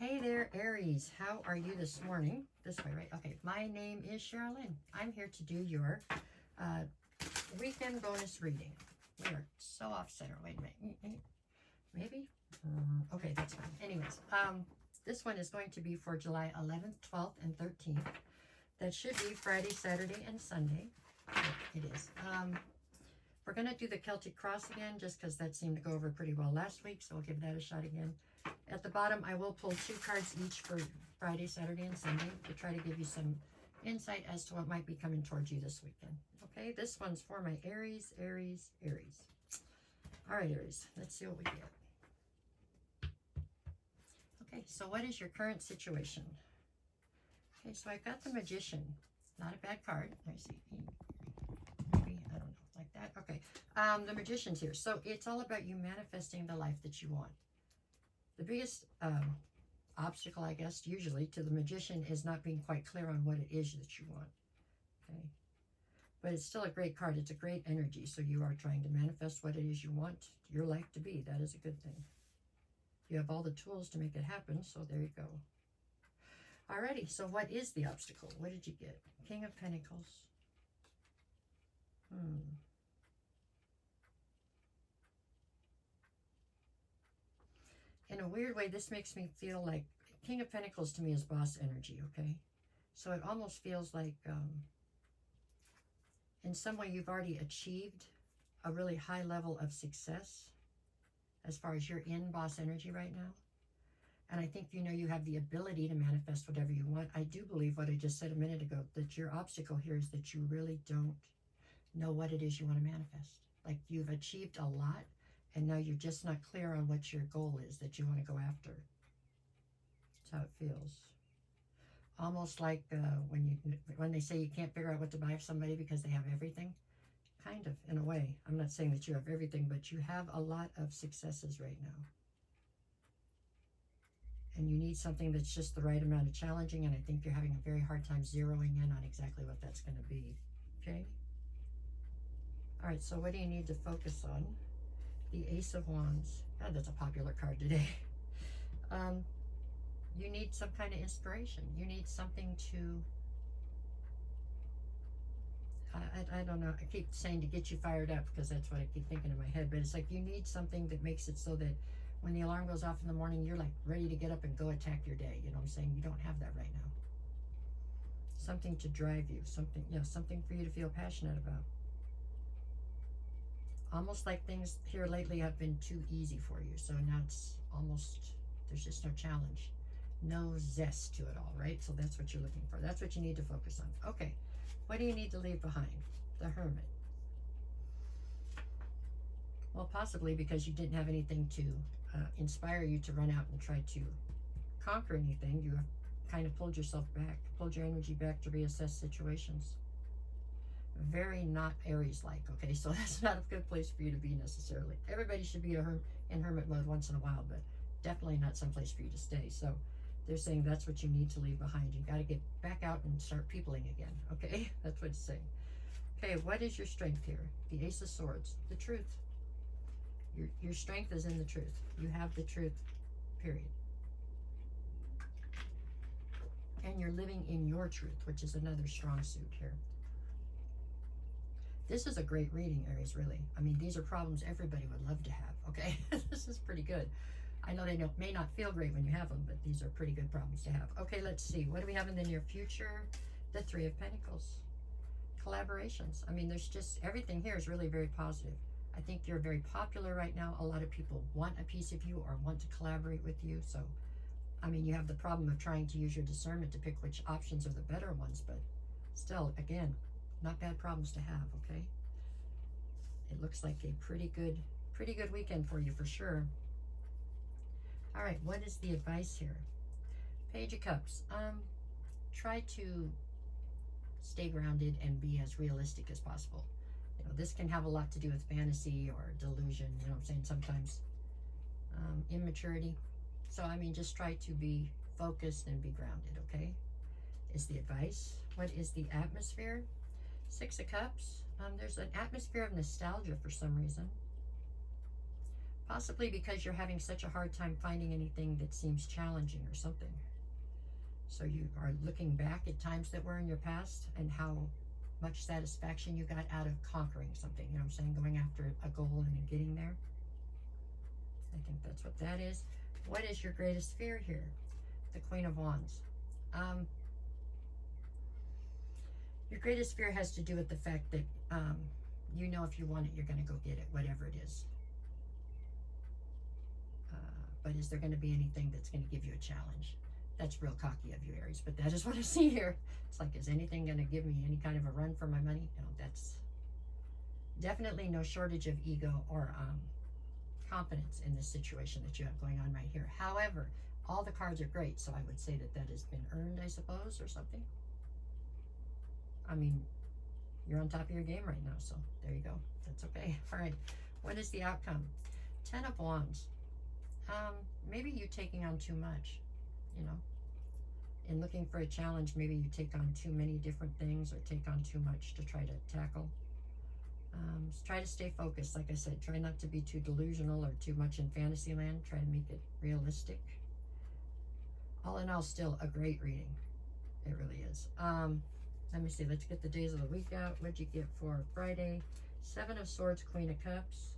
Hey there, Aries. How are you this morning? This way, right? Okay, my name is Sherilyn. I'm here to do your weekend bonus reading. We are so off center. Wait a minute. Maybe? Okay, that's fine. Anyways, this one is going to be for July 11th, 12th, and 13th. That should be Friday, Saturday, and Sunday. It is. We're going to do the Celtic Cross again, just because that seemed to go over pretty well last week, so we'll give that a shot again. At the bottom, I will pull 2 cards each for Friday, Saturday, and Sunday to try to give you some insight as to what might be coming towards you this weekend. Okay, this one's for my Aries, Aries, Aries. All right, Aries, let's see what we get. Okay, so what is your current situation? Okay, so I've got the Magician. Not a bad card. Let me see. Maybe, I don't know, like that. Okay, the Magician's here. So it's all about you manifesting the life that you want. The biggest obstacle, I guess, usually to the Magician is not being quite clear on what it is that you want. Okay, but it's still a great card. It's a great energy. So you are trying to manifest what it is you want your life to be. That is a good thing. You have all the tools to make it happen. So there you go. Alrighty. So what is the obstacle? What did you get? King of Pentacles. In a weird way, this makes me feel like King of Pentacles to me is boss energy, okay? So it almost feels like in some way you've already achieved a really high level of success as far as you're in boss energy right now. And I think, you know, you have the ability to manifest whatever you want. I do believe what I just said a minute ago, that your obstacle here is that you really don't know what it is you want to manifest. Like you've achieved a lot, and now you're just not clear on what your goal is that you want to go after. That's how it feels. Almost like when they say you can't figure out what to buy for somebody because they have everything. Kind of, in a way. I'm not saying that you have everything, but you have a lot of successes right now. And you need something that's just the right amount of challenging, and I think you're having a very hard time zeroing in on exactly what that's going to be. Okay? All right, so what do you need to focus on? The Ace of Wands. God, that's a popular card today. You need some kind of inspiration. You need something to, I don't know, I keep saying to get you fired up because that's what I keep thinking in my head, but it's like you need something that makes it so that when the alarm goes off in the morning, you're like ready to get up and go attack your day. You know what I'm saying? You don't have that right now. Something to drive you, something, yeah, something for you to feel passionate about. Almost like things here lately have been too easy for you. So now it's almost, there's just no challenge, no zest to it all, right? So that's what you're looking for. That's what you need to focus on. Okay, what do you need to leave behind? The Hermit. Well, possibly because you didn't have anything to inspire you to run out and try to conquer anything. You kind of pulled yourself back, pulled your energy back to reassess situations. Very not Aries-like, okay? So that's not a good place for you to be necessarily. Everybody should be in hermit mode once in a while, but definitely not someplace for you to stay. So they're saying that's what you need to leave behind. You got to get back out and start peopling again, okay? That's what it's saying. Okay, what is your strength here? The Ace of Swords, the truth. Your strength is in the truth. You have the truth, period. And you're living in your truth, which is another strong suit here. This is a great reading, Aries, really. I mean, these are problems everybody would love to have, okay? This is pretty good. I know they may not feel great when you have them, but these are pretty good problems to have. Okay, let's see. What do we have in the near future? The Three of Pentacles. Collaborations. I mean, there's just, everything here is really very positive. I think you're very popular right now. A lot of people want a piece of you or want to collaborate with you. So, I mean, you have the problem of trying to use your discernment to pick which options are the better ones, but still, again, not bad problems to have, okay? It looks like a pretty good weekend for you for sure. All right, what is the advice here? Page of Cups. Try to stay grounded and be as realistic as possible. You know, this can have a lot to do with fantasy or delusion, you know what I'm saying, sometimes immaturity. So, I mean, just try to be focused and be grounded, okay? Is the advice. What is the atmosphere? Six of Cups. There's an atmosphere of nostalgia for some reason. Possibly because you're having such a hard time finding anything that seems challenging or something. So you are looking back at times that were in your past and how much satisfaction you got out of conquering something. You know what I'm saying? Going after a goal and then getting there. I think that's what that is. What is your greatest fear here? The Queen of Wands. Your greatest fear has to do with the fact that you know if you want it, you're going to go get it, whatever it is. But is there going to be anything that's going to give you a challenge? That's real cocky of you, Aries, but that is what I see here. It's like, is anything going to give me any kind of a run for my money? You know, that's definitely no shortage of ego or confidence in this situation that you have going on right here. However, all the cards are great, so I would say that that has been earned, I suppose, or something. I mean, you're on top of your game right now, so there you go. That's okay. All right. What is the outcome? 10 of Wands. Maybe you taking on too much, you know. In looking for a challenge, maybe you take on too many different things or take on too much to try to tackle. Try to stay focused. Like I said, try not to be too delusional or too much in fantasy land. Try to make it realistic. All in all, still a great reading. It really is. Let me see. Let's get the days of the week out. What'd you get for Friday? 7 of Swords, Queen of Cups.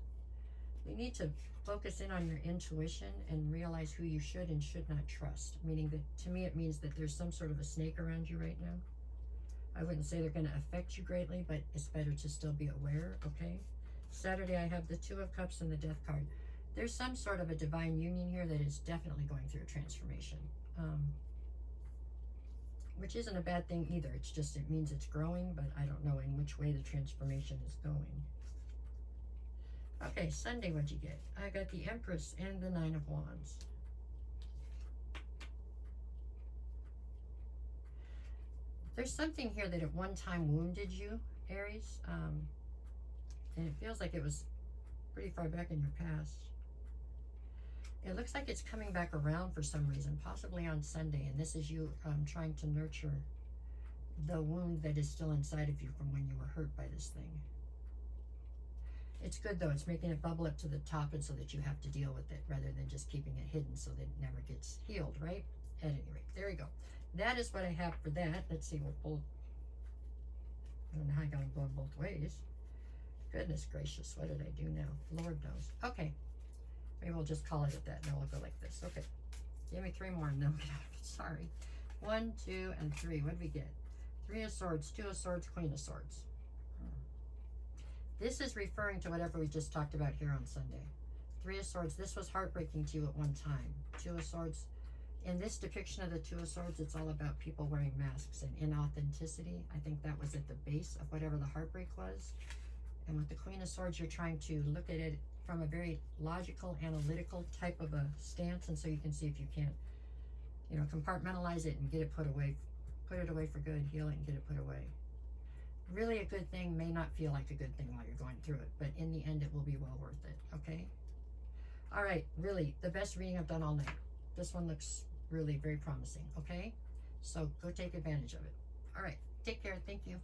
You need to focus in on your intuition and realize who you should and should not trust. Meaning that, to me, it means that there's some sort of a snake around you right now. I wouldn't say they're going to affect you greatly, but it's better to still be aware, okay? Saturday, I have the 2 of Cups and the Death card. There's some sort of a divine union here that is definitely going through a transformation. Which isn't a bad thing either. It's just, it means it's growing, but I don't know in which way the transformation is going. Okay, Sunday, what'd you get? I got the Empress and the 9 of Wands. There's something here that at one time wounded you, Aries, and it feels like it was pretty far back in your past. It looks like it's coming back around for some reason, possibly on Sunday, and this is you trying to nurture the wound that is still inside of you from when you were hurt by this thing. It's good, though. It's making it bubble up to the top and so that you have to deal with it rather than just keeping it hidden so that it never gets healed, right? At any rate, there you go. That is what I have for that. Let's see, we'll pull. I don't know how I got them going both ways. Goodness gracious, what did I do now? Lord knows. Okay, maybe we'll just call it at that. No, we'll go like this. Okay, give me 3 more and then we'll get out of it. Sorry. 1, 2, and 3. What did we get? 3 of Swords, 2 of Swords, Queen of Swords. This is referring to whatever we just talked about here on Sunday. 3 of Swords, this was heartbreaking to you at one time. 2 of Swords, in this depiction of the 2 of Swords, it's all about people wearing masks and inauthenticity. I think that was at the base of whatever the heartbreak was. And with the Queen of Swords, you're trying to look at it from a very logical, analytical type of a stance, and so you can see if you can't, you know, compartmentalize it and get it put away for good, heal it and get it put away. Really a good thing may not feel like a good thing while you're going through it, but in the end it will be well worth it, okay? All right, really, the best reading I've done all night. This one looks really very promising, okay? So go take advantage of it. All right, take care. Thank you.